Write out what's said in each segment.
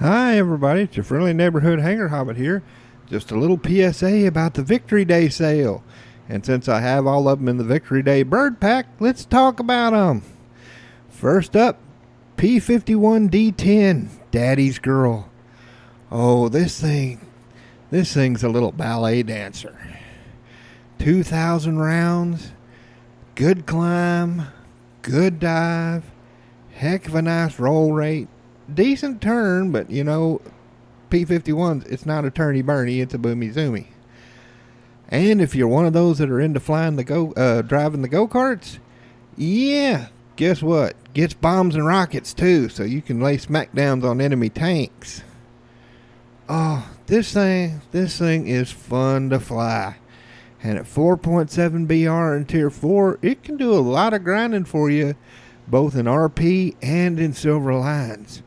Hi everybody, it's your friendly neighborhood hanger hobbit here. Just a little PSA about the Victory Day sale. And since I have all of them in the Victory Day bird pack, let's talk about them. First up, P51D10, Daddy's Girl. Oh, this thing's a little ballet dancer. 2,000 rounds, good climb, good dive, heck of a nice roll rate. Decent turn, but you know, P51's, it's not a turny burny, it's a boomy zoomy. And if you're one of those that are into driving the go-karts, yeah, guess what? Gets bombs and rockets too, so you can lay smackdowns on enemy tanks. Oh, this thing is fun to fly. And at 4.7 BR in Tier 4, it can do a lot of grinding for you, both in RP and in silver lines.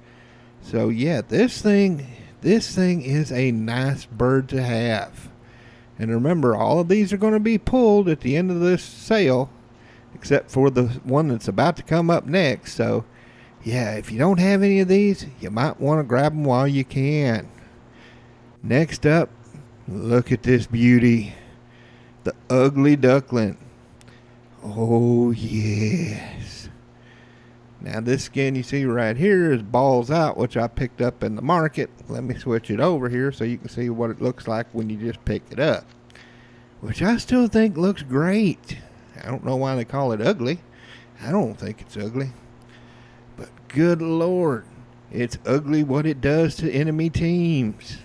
So yeah, this thing is a nice bird to have. And remember, all of these are going to be pulled at the end of this sale, except for the one that's about to come up next. So yeah, if you don't have any of these, you might want to grab them while you can. Next up, look at this beauty, the ugly duckling. Oh yes. Now this skin you see right here is balls out, which I picked up in the market. Let me switch it over here so you can see what it looks like when you just pick it up, which I still think looks great. I don't know why they call it ugly. I don't think it's ugly, but good Lord, it's ugly what it does to enemy teams.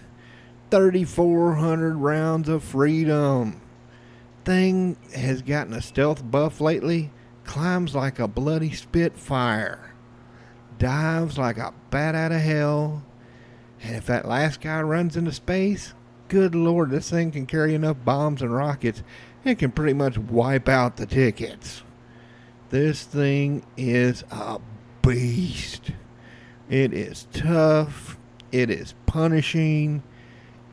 3,400 rounds of freedom. Thing has gotten a stealth buff lately. Climbs like a bloody spitfire, dives like a bat out of hell, and if that last guy runs into space, good Lord, this thing can carry enough bombs and rockets, it can pretty much wipe out the tickets. This thing is a beast. It is tough, it is punishing,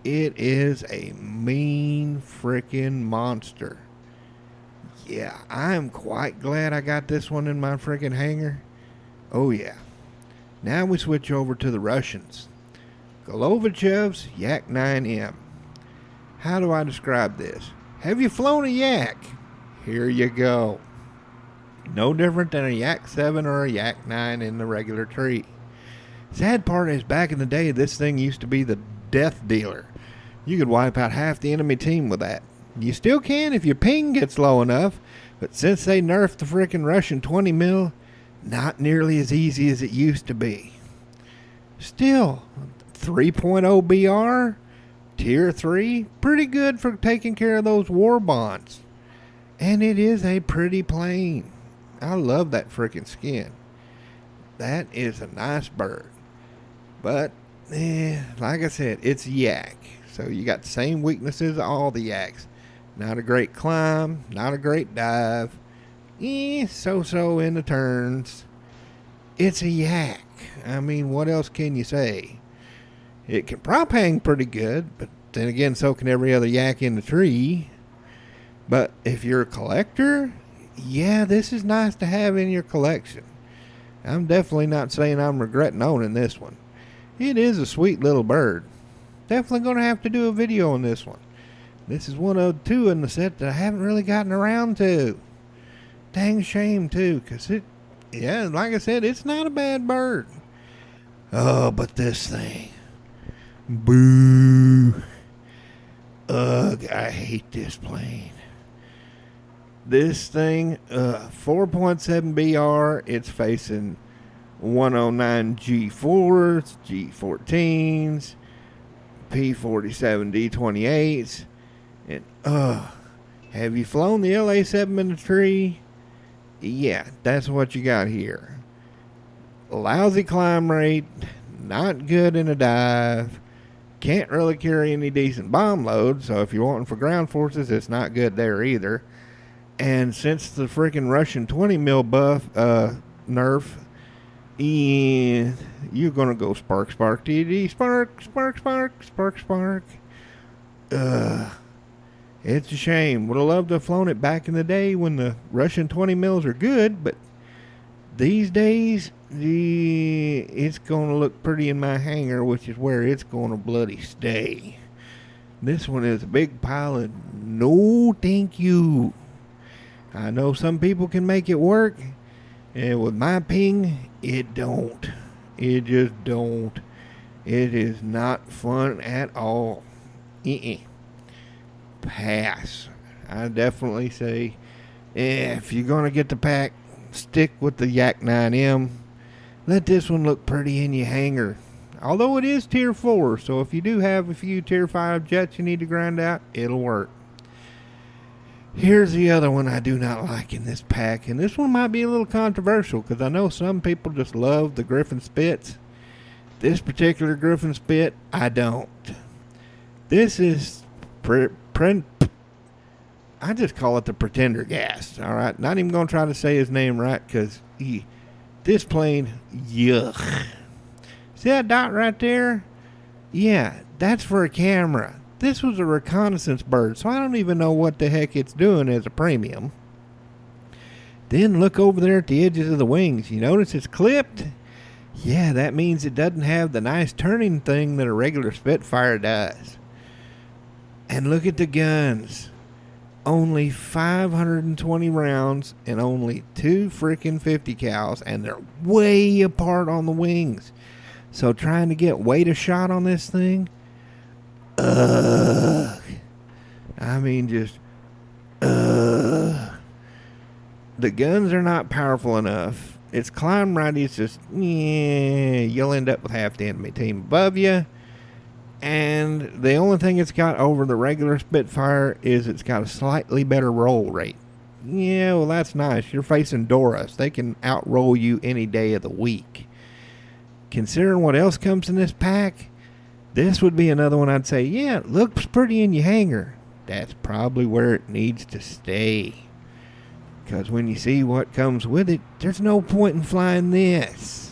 it is a mean freaking monster. Yeah, I'm quite glad I got this one in my freaking hangar. Oh yeah. Now we switch over to the Russians. Golovachev's Yak 9M. How do I describe this? Have you flown a Yak? Here you go. No different than a Yak 7 or a Yak 9 in the regular tree. Sad part is, back in the day, this thing used to be the death dealer. You could wipe out half the enemy team with that. You still can if your ping gets low enough, but since they nerfed the frickin' Russian 20 mil, not nearly as easy as it used to be. Still, 3.0 BR, Tier 3, pretty good for taking care of those war bonds. And it is a pretty plane. I love that frickin' skin. That is a nice bird. But, like I said, it's Yak. So you got the same weaknesses as all the Yaks. Not a great climb, not a great dive. So-so in the turns. It's a Yak. I mean, what else can you say? It can prop hang pretty good, but then again, so can every other Yak in the tree. But if you're a collector, yeah, this is nice to have in your collection. I'm definitely not saying I'm regretting owning this one. It is a sweet little bird. Definitely going to have to do a video on this one. This is one of two in the set that I haven't really gotten around to. Dang shame too, because like I said, it's not a bad bird. Oh, but this thing. Boo. Ugh, I hate this plane. This thing, 4.7 BR, it's facing 109 G4s, G14s, P47 D28s. And have you flown the LA7 in the tree? Yeah, that's what you got here. Lousy climb rate, not good in a dive, can't really carry any decent bomb load, so if you're wanting for ground forces, it's not good there either. And since the freaking Russian 20 mil buff nerf, you're gonna go spark TD, spark. It's a shame. Would have loved to have flown it back in the day when the Russian 20 mils are good, but These days, it's going to look pretty in my hangar, which is where it's going to bloody stay. This one is a big pile of no thank you. I know some people can make it work, and with my ping, it don't. It just don't. It is not fun at all. Pass. I definitely say, if you're going to get the pack, stick with the Yak 9M. Let this one look pretty in your hangar. Although it is tier 4, so if you do have a few tier 5 jets you need to grind out, it'll work. Here's the other one I do not like in this pack, and this one might be a little controversial because I know some people just love the Griffin Spits. This particular Griffin Spit, I don't. This is I just call it the Pretender gas, alright? Not even going to try to say his name right because this plane, yuck. See that dot right there? Yeah, that's for a camera. This was a reconnaissance bird, so I don't even know what the heck it's doing as a premium. Then look over there at the edges of the wings. You notice it's clipped? Yeah, that means it doesn't have the nice turning thing that a regular Spitfire does. And look at the guns. Only 520 rounds and only 2 freaking 50 cals, and they're way apart on the wings. So trying to get weight of shot on this thing, I mean, just, the guns are not powerful enough. Its climb rate is just, you'll end up with half the enemy team above you. And the only thing it's got over the regular Spitfire is it's got a slightly better roll rate. Yeah, well, that's nice. You're facing Doris. They can outroll you any day of the week. Considering what else comes in this pack, this would be another one I'd say, yeah, it looks pretty in your hangar. That's probably where it needs to stay. Because when you see what comes with it, there's no point in flying this.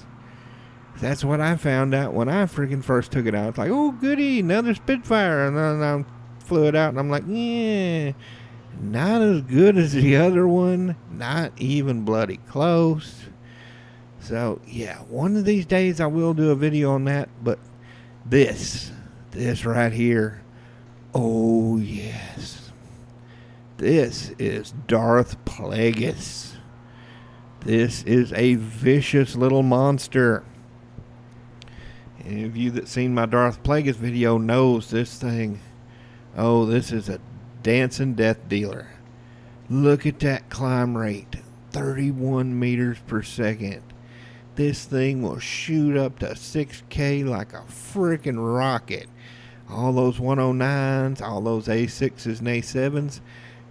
That's what I found out when I freaking first took it out. It's like, oh, goody, another Spitfire. And then I flew it out, and I'm like, yeah, not as good as the other one. Not even bloody close. So, yeah, one of these days I will do a video on that. But this right here, oh, yes. This is Darth Plagueis. This is a vicious little monster. Any of you that seen my Darth Plagueis video knows this thing. Oh, this is a dancing death dealer. Look at that climb rate. 31 meters per second. This thing will shoot up to 6K like a freaking rocket. All those 109s, all those A6s and A7s,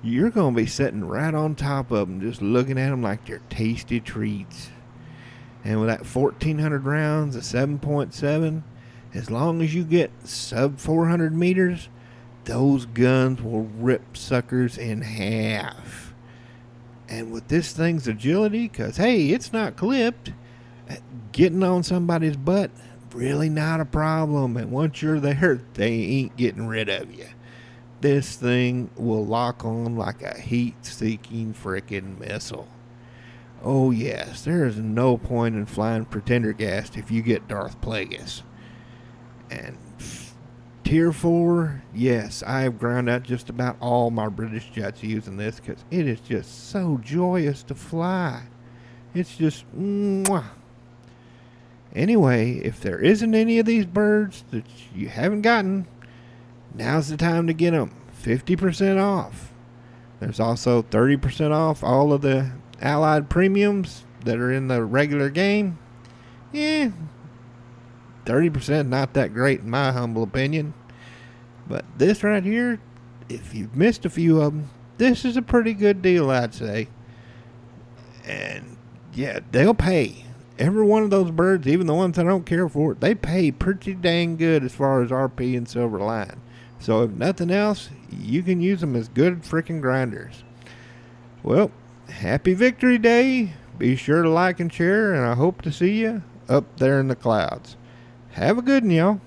you're going to be sitting right on top of them just looking at them like they're tasty treats. And with that 1,400 rounds, a 7.7, as long as you get sub 400 meters, those guns will rip suckers in half. And with this thing's agility, because, hey, it's not clipped, getting on somebody's butt, really not a problem. And once you're there, they ain't getting rid of you. This thing will lock on like a heat-seeking frickin' missile. Oh yes, there is no point in flying Pretender gas if you get Darth Plagueis. And tier 4, yes, I have ground out just about all my British jets using this because it is just so joyous to fly. It's just, mwah. Anyway, if there isn't any of these birds that you haven't gotten, now's the time to get them. 50% off. There's also 30% off all of the Allied premiums that are in the regular game. Yeah, 30% not that great in my humble opinion. But this right here, if you've missed a few of them, this is a pretty good deal, I'd say. And yeah, they'll pay. Every one of those birds, even the ones I don't care for, they pay pretty dang good as far as RP and Silver Line. So if nothing else, you can use them as good freaking grinders. Well, happy Victory Day. Be sure to like and share, and I hope to see you up there in the clouds. Have a good one, y'all.